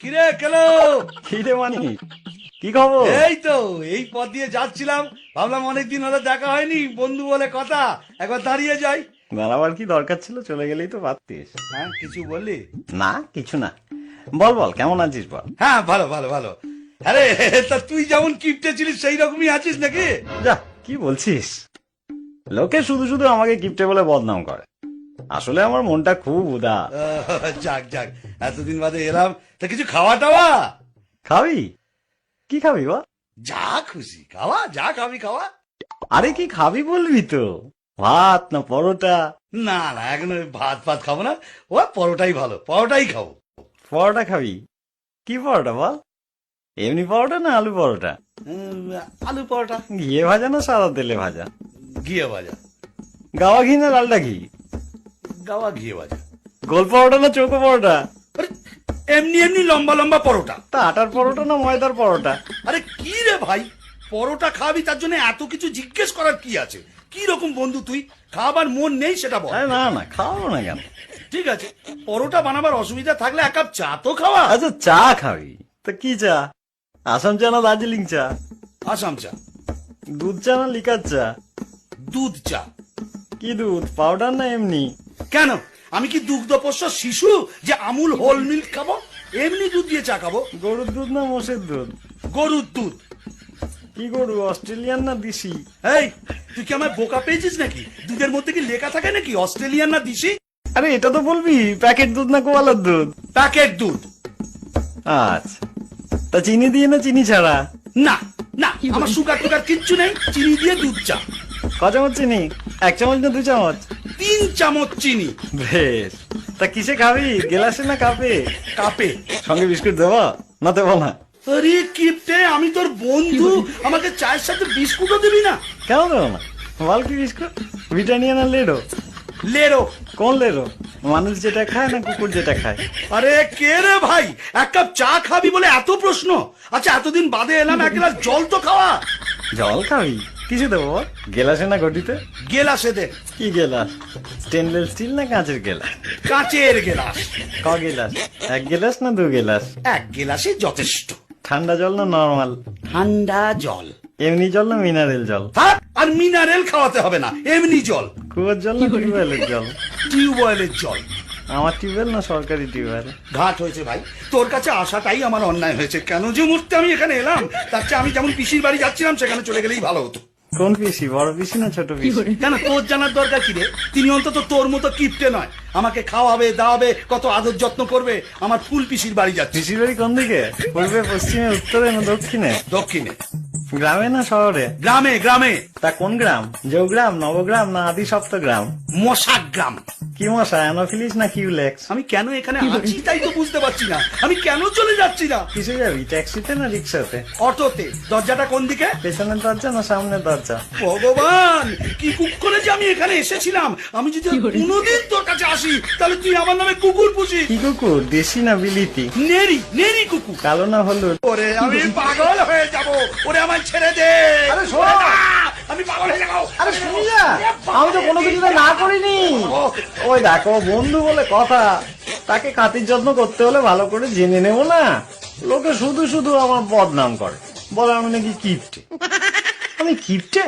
কিরে কেলো? কিরে মানি, কি খবর? এই তো এই পথ দিয়ে যাচ্ছিলাম, ভাবলাম অনেকদিন হলো দেখা হয়নি, বন্ধু বলে কথা, একবার দাঁড়িয়ে যাই। দাঁড়াবার কি দরকার ছিল? চলে গেলেই তো পারতিস। হ্যাঁ, কিছু বললি? না কিছু না, বল বল কেমন আছিস বল। হ্যাঁ, ভালো ভালো ভালো। আরে তা তুই যেমন কিপটে ছিলিস সেই রকমই আছিস নাকি? যা কি বলছিস, লোকে শুধু শুধু আমাকে কিপটে বলে বদনাম করে, আসলে আমার মনটা খুব উদাস। যাক যাক, এতদিন বাদে এলাম, তা কিছু খাওয়া টাওয়া? খাবি? কি খাবি বল? যা খুশি খাওয়া, যা খাবি খাওয়া। আরে কি খাবি বলবি তো, ভাত না পরোটা? না না, এখন ওই ভাত ফাত খাবো না, ও পরোটাই ভালো, পরোটাই খাবো। পরোটা খাবি? কি পরোটা বল? এমনি পরোটা না আলু পরোটা? আলু পরোটা। ঘিয়ে ভাজা না সাদা তেলে ভাজা? ঘিয়ে ভাজা। গাওয়া ঘি না ডালডা ঘি? গাওয়া ঘিয়ে ভাজা। গোল পরোটা না চৌকো পরোটা? আরে, এমনি এমনি লম্বা লম্বা পরোটা। তা আটার পরোটা না ময়দার পরোটা? আরে কি রে ভাই, পরোটা খাবি তার জন্য এত কিছু জিজ্ঞেস করার কি আছে? কি রকম বন্ধু তুই, খাবার মন নেই সেটা বল। আরে না না, খাওয়াবো না কেন? ঠিক আছে, পরোটা বানাবার অসুবিধা থাকলে এক কাপ চা তো খাওয়া। আচ্ছা চা খাবি তো কি চা? আসাম চা না দার্জিলিং চা? আসাম চা। দুধ চা না লিকার চা? দুধ চা। কি দুধ, পাউডার না এমনি? কেন, আমি কি দুগ্ধপোষ্য শিশু যে আমুল হোল মিল্ক খাবো? এমনি দুধ দিয়ে চা খাবো। গরুর দুধ না মোষের দুধ? গরুর দুধ। কি গরু, অস্ট্রেলিয়ান না দেশি? এই, তুই কি আমায় বোকা পেয়েছিস নাকি? দুধের মধ্যে কি লেখা থাকে নাকি অস্ট্রেলিয়ান না দেশি? আরে এটা তো বলবি প্যাকেট দুধ না গোয়ালার দুধ? প্যাকেট দুধ। আচ্ছা, তা চিনি দিয়ে না চিনি ছাড়া? না না, আমার সুগার টুগার কিচ্ছু নেই, চিনি দিয়ে দুধ চা। ক চামচ চিনি? 1 চামচ না 2 চামচ? 3 চামচ চিনি। বেশ, তা কিসে খাবি, গ্লাসে না কাপে? কাপে। সঙ্গে বিস্কুট দেবো না দেবো না? আরে কিপটে, আমি তোর বন্ধু, আমাকে চায়ের সাথে বিস্কুটও দিবি না? কেন দেবো না বল, কি বিস্কুট? ব্রিটানিয়া না লেডো? লেরো। কোন লেরো, মানুষ যেটা খায় না কুকুর যেটা খায়? আরে কে রে ভাই, এক কাপ চা খাবি বলে এত প্রশ্ন? আচ্ছা, এতদিন বাদে এলাম, এক গ্লাস জল তো খাওয়া। জল খাবি? কিছু দেবো বল, গেলাসে না ঘটিতে? গেলাসে দে। কি গেলাস, স্টেনলেস স্টিল না কাঁচের গেলাস? কাঁচের গেলাস। ক গেলাস, 1 গেলাস না 2 গেলাস? এক গেলাসে যথেষ্ট। ঠান্ডা জল না নরমাল? ঠান্ডা জল। এমনি জল না মিনারেল জল? থাক, আর মিনারেল খাওয়াতে হবে না, এমনি জল। কুয়োর জল না টিউবওয়েলের জল? টিউবওয়েলের জল। আমার টিউবওয়েল না সরকারি টিউবওয়েল? ঘাট হয়েছে ভাই, তোর কাছে আসাটাই আমার অন্যায় হয়েছে। কেন যে মুহূর্তে আমি এখানে এলাম, তার চেয়ে আমি যেমন পিসির বাড়ি যাচ্ছিলাম সেখানে চলে গেলেই ভালো হতো। কোন পিসি, বড় পিসি না ছোট পিসি? কেন, তোর জানার দরকার কি রে? তিনি অন্তত তোর মতো কিপটে নয়, আমাকে খাওয়াবে দাওয়াবে, কত আদর যত্ন করবে। আমার ফুল পিসির বাড়ি যাচ্ছি। পিসির বাড়ি কোন দিকে, পূর্বে পশ্চিমে উত্তরে না দক্ষিণে? দক্ষিণে। গ্রামে না শহরে? গ্রামে গ্রামে। তা কোন গ্রাম, জৌগ্রাম নবগ্রাম না আদি সপ্তগ্রাম? মশাক গ্রাম। কি মশা, অ্যানোফিলিস না কিউলেক্স? আমি কেন এখানে আছি তাই তো বুঝতে পারছি না, আমি কেন চলে যাচ্ছি না। কিসে যাবি, ট্যাক্সিতে না রিক্সাতে? অটোতে। দরজাটা কোন দিকে? পেছনের দরজা না সামনের দরজা? ভগবান, কি কুকুরে যে আমি এখানে এসেছিলাম। আমি যদি কোনোদিন তোর কাছে আসি তাহলে তুই আমার নামে কুকুর পুষিস। কি কুকুর, দেশি না বিলিতি? নেরি নেরি কুকুর। কালো না হলুদ? ওরে আমি পাগল হয়ে যাব, ওরে আমায় ছেড়ে দে। আরে শোন। ওরে না, আমি পাগল হয়ে যাবো। আরে শুনি না, আমি তো কোনো কিছু না করিনি। ওই দেখো বন্ধু বলে কথা, তাকে খাতির যত্ন করতে হলে ভালো করে জেনে নেবো না? লোকে শুধু শুধু আমার বদনাম করে, বলে আমি নাকি কিপটে। আমি কিপটে?